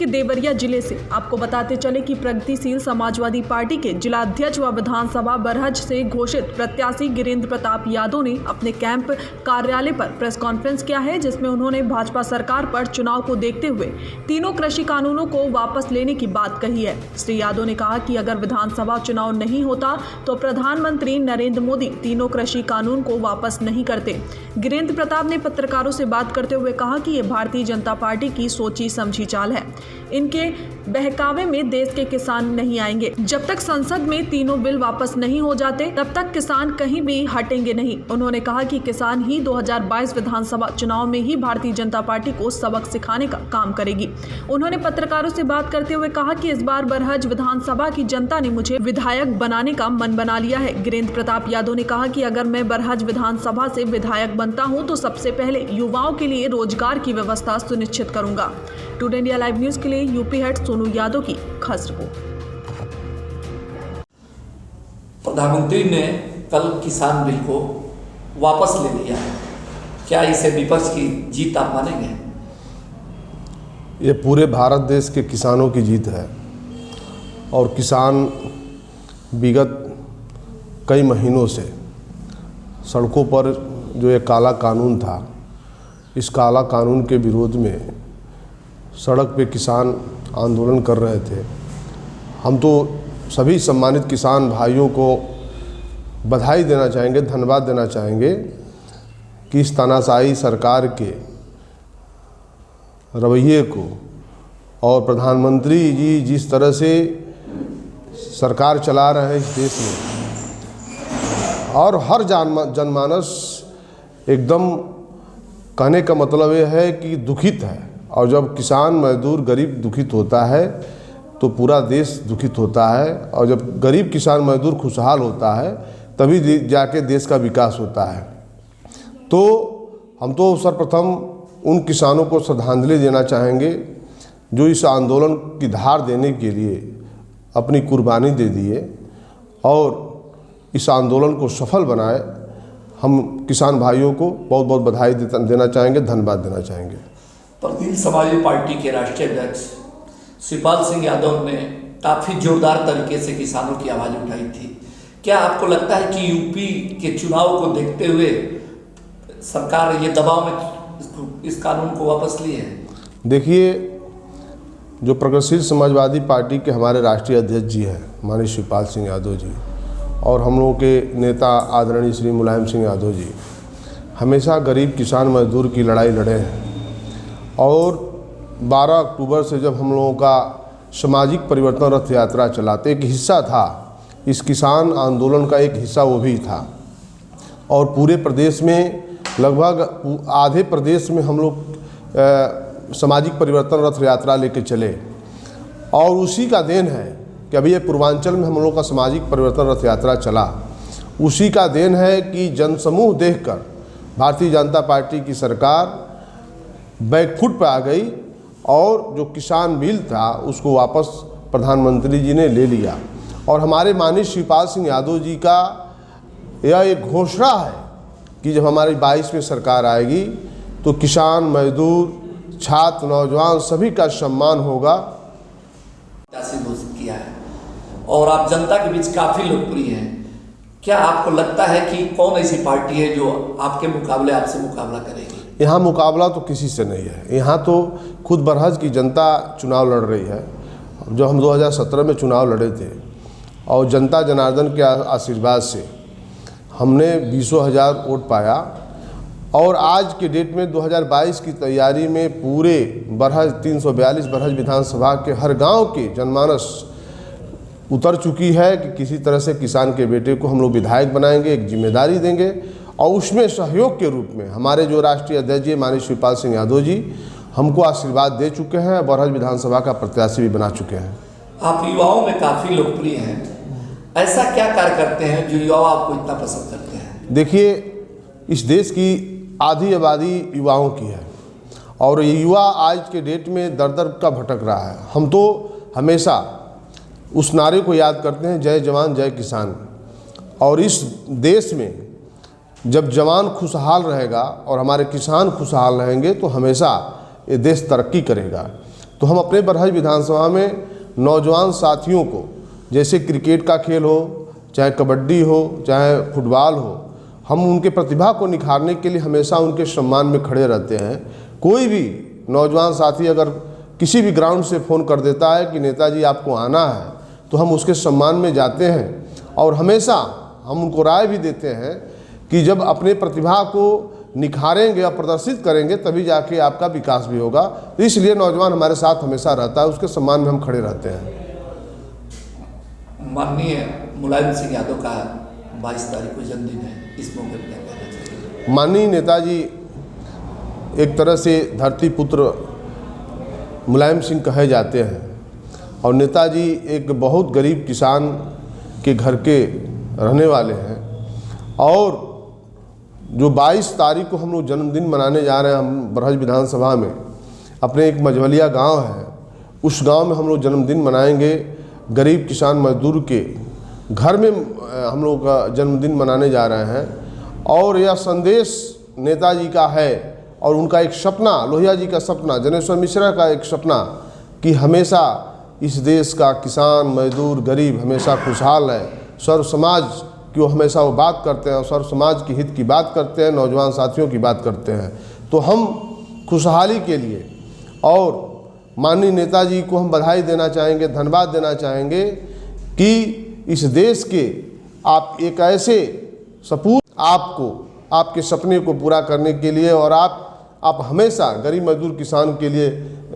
देवरिया जिले से आपको बताते चले कि प्रगतिशील समाजवादी पार्टी के जिला अध्यक्ष व विधानसभा बरहज से घोषित प्रत्याशी गिरीन्द्र प्रताप यादव ने अपने कैंप कार्यालय पर प्रेस कॉन्फ्रेंस किया है, जिसमें उन्होंने भाजपा सरकार पर चुनाव को देखते हुए तीनों कृषि कानूनों को वापस लेने की बात कही है। श्री यादव ने कहा कि अगर विधानसभा चुनाव नहीं होता तो प्रधानमंत्री नरेंद्र मोदी तीनों कृषि कानून को वापस नहीं करते। गिरीन्द्र प्रताप ने पत्रकारों से बात करते हुए कहा कि ये भारतीय जनता पार्टी की सोची समझी चाल है। इनके बहकावे में देश के किसान नहीं आएंगे। जब तक संसद में तीनों बिल वापस नहीं हो जाते तब तक किसान कहीं भी हटेंगे नहीं। उन्होंने कहा कि किसान ही 2022 विधानसभा चुनाव में ही भारतीय जनता पार्टी को सबक सिखाने का काम करेगी। उन्होंने पत्रकारों से बात करते हुए कहा कि इस बार बरहज विधानसभा की जनता ने मुझे विधायक बनाने का मन बना लिया है। गिरीन्द्र प्रताप यादव ने कहा कि अगर मैं बरहज विधानसभा से विधायक बनता हूं तो सबसे पहले युवाओं के लिए रोजगार की व्यवस्था सुनिश्चित करूंगा। टुडे इंडिया लाइव न्यूज के लिए यूपी हेड सोनू यादव की खास रिपोर्ट। प्रधानमंत्री ने कल किसान बिल को वापस ले लिया है, क्या इसे विपक्ष की जीत आप मानेंगे? ये पूरे भारत देश के किसानों की जीत है और किसान विगत कई महीनों से सड़कों पर जो ये काला कानून था, इस काला कानून के विरोध में सड़क पे किसान आंदोलन कर रहे थे। हम तो सभी सम्मानित किसान भाइयों को बधाई देना चाहेंगे, धन्यवाद देना चाहेंगे कि इस तानाशाही सरकार के रवैये को और प्रधानमंत्री जी जिस तरह से सरकार चला रहे हैं इस देश में, और हर जनमानस एकदम कहने का मतलब यह है कि दुखित है। और जब किसान मजदूर गरीब दुखित होता है तो पूरा देश दुखित होता है, और जब गरीब किसान मजदूर खुशहाल होता है तभी जाके देश का विकास होता है। तो हम तो सर्वप्रथम उन किसानों को श्रद्धांजलि देना चाहेंगे जो इस आंदोलन की धार देने के लिए अपनी कुर्बानी दे दिए और इस आंदोलन को सफल बनाए। हम किसान भाइयों को बहुत बहुत बधाई देना चाहेंगे, धन्यवाद देना चाहेंगे। प्रगतिशील समाजवादी पार्टी के राष्ट्रीय अध्यक्ष शिवपाल सिंह यादव ने काफ़ी जोरदार तरीके से किसानों की आवाज़ उठाई थी। क्या आपको लगता है कि यूपी के चुनाव को देखते हुए सरकार ये दबाव में इस कानून को वापस ली है? देखिए, जो प्रगतिशील समाजवादी पार्टी के हमारे राष्ट्रीय अध्यक्ष जी हैं माननीय शिवपाल सिंह यादव जी, और हम लोगों के नेता आदरणीय श्री मुलायम सिंह यादव जी हमेशा गरीब किसान मजदूर की लड़ाई लड़े हैं। और 12 अक्टूबर से जब हम लोगों का सामाजिक परिवर्तन रथ यात्रा चलाते एक हिस्सा था, इस किसान आंदोलन का एक हिस्सा वो भी था, और पूरे प्रदेश में लगभग आधे प्रदेश में हम लोग सामाजिक परिवर्तन रथ यात्रा लेके चले। और उसी का देन है कि अभी ये पूर्वांचल में हम लोग का सामाजिक परिवर्तन रथ यात्रा चला। उसी का देन है कि जनसमूह देखकर भारतीय जनता पार्टी की सरकार बैकफुट पर आ गई और जो किसान बिल था उसको वापस प्रधानमंत्री जी ने ले लिया। और हमारे माननीय शिवपाल सिंह यादव जी का यह एक घोषणा है कि जब हमारी 22 में सरकार आएगी तो किसान मजदूर छात्र नौजवान सभी का सम्मान होगा। घोषित किया है और आप जनता के बीच काफ़ी लोकप्रिय हैं। क्या आपको लगता है कि कौन ऐसी पार्टी है जो आपके मुकाबले आपसे मुकाबला करेगी? यहाँ मुकाबला तो किसी से नहीं है। यहाँ तो खुद बरहज की जनता चुनाव लड़ रही है। जो हम 2017 में चुनाव लड़े थे और जनता जनार्दन के आशीर्वाद से हमने 20,000 वोट पाया, और आज के डेट में 2022 की तैयारी में पूरे बरहज 342 बरहज विधानसभा के हर गांव के जनमानस उतर चुकी है कि किसी तरह से किसान के बेटे को हम लोग विधायक बनाएंगे, एक जिम्मेदारी देंगे। और उसमें सहयोग के रूप में हमारे जो राष्ट्रीय अध्यक्ष जी माननीय शिवपाल सिंह यादव जी हमको आशीर्वाद दे चुके हैं, बरहज विधानसभा का प्रत्याशी भी बना चुके हैं। आप युवाओं में काफ़ी लोकप्रिय हैं, ऐसा क्या कार्य करते हैं जो युवा आपको इतना पसंद करते हैं? देखिए, इस देश की आधी आबादी युवाओं की है और ये युवा आज के डेट में दर दर का भटक रहा है। हम तो हमेशा उस नारे को याद करते हैं, जय जवान जय किसान। और इस देश में जब जवान खुशहाल रहेगा और हमारे किसान खुशहाल रहेंगे तो हमेशा ये देश तरक्की करेगा। तो हम अपने बरहज विधानसभा में नौजवान साथियों को, जैसे क्रिकेट का खेल हो, चाहे कबड्डी हो, चाहे फुटबॉल हो, हम उनके प्रतिभा को निखारने के लिए हमेशा उनके सम्मान में खड़े रहते हैं। कोई भी नौजवान साथी अगर किसी भी ग्राउंड से फ़ोन कर देता है कि नेताजी आपको आना है, तो हम उसके सम्मान में जाते हैं और हमेशा हम उनको राय भी देते हैं कि जब अपने प्रतिभा को निखारेंगे और प्रदर्शित करेंगे तभी जाके आपका विकास भी होगा। तो इसलिए नौजवान हमारे साथ हमेशा रहता है, उसके सम्मान में हम खड़े रहते हैं। माननीय मुलायम सिंह यादव का 22 तारीख को जन्मदिन है, इस मौके पर क्या कहना चाहिए? माननीय नेताजी एक तरह से धरती पुत्र मुलायम सिंह कहे जाते हैं और नेताजी एक बहुत गरीब किसान के घर के रहने वाले हैं। और जो 22 तारीख को हम लोग जन्मदिन मनाने जा रहे हैं, हम बरहज विधानसभा में अपने एक मझवलिया गांव है, उस गांव में हम लोग जन्मदिन मनाएंगे। गरीब किसान मजदूर के घर में हम लोग का जन्मदिन मनाने जा रहे हैं और यह संदेश नेताजी का है और उनका एक सपना, लोहिया जी का सपना, जनेश्वर मिश्रा का एक सपना कि हमेशा इस देश का किसान मजदूर गरीब हमेशा खुशहाल है। सर्व समाज की वो हमेशा वो बात करते हैं और सर्व समाज की हित की बात करते हैं, नौजवान साथियों की बात करते हैं। तो हम खुशहाली के लिए और माननीय नेताजी को हम बधाई देना चाहेंगे, धन्यवाद देना चाहेंगे कि इस देश के आप एक ऐसे सपूत आपको आपके सपने को पूरा करने के लिए और आप हमेशा गरीब मजदूर किसान के लिए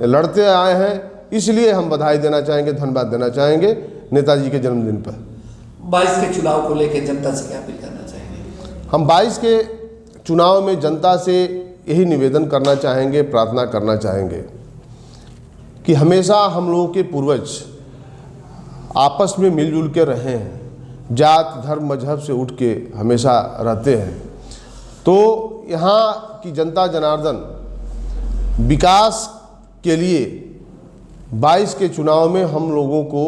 लड़ते आए हैं, इसलिए हम बधाई देना चाहेंगे, धन्यवाद देना चाहेंगे नेताजी के जन्मदिन पर। 22 के चुनाव को लेकर जनता से क्या अपील करना चाहेंगे? हम 22 के चुनाव में जनता से यही निवेदन करना चाहेंगे, प्रार्थना करना चाहेंगे कि हमेशा हम लोगों के पूर्वज आपस में मिलजुल के रहे हैं, जात धर्म मजहब से उठ के हमेशा रहते हैं। तो यहाँ की जनता जनार्दन विकास के लिए 22 के चुनाव में हम लोगों को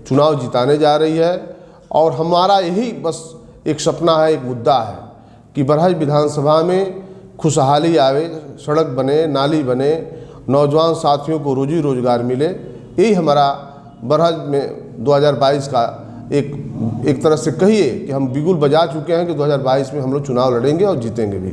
चुनाव जिताने जा रही है और हमारा यही बस एक सपना है, एक मुद्दा है कि बरहज विधानसभा में खुशहाली आवे, सड़क बने, नाली बने, नौजवान साथियों को रोजी रोजगार मिले। यही हमारा बरहज में 2022 का एक तरह से कहिए कि हम बिगुल बजा चुके हैं कि 2022 में हम लोग चुनाव लड़ेंगे और जीतेंगे भी।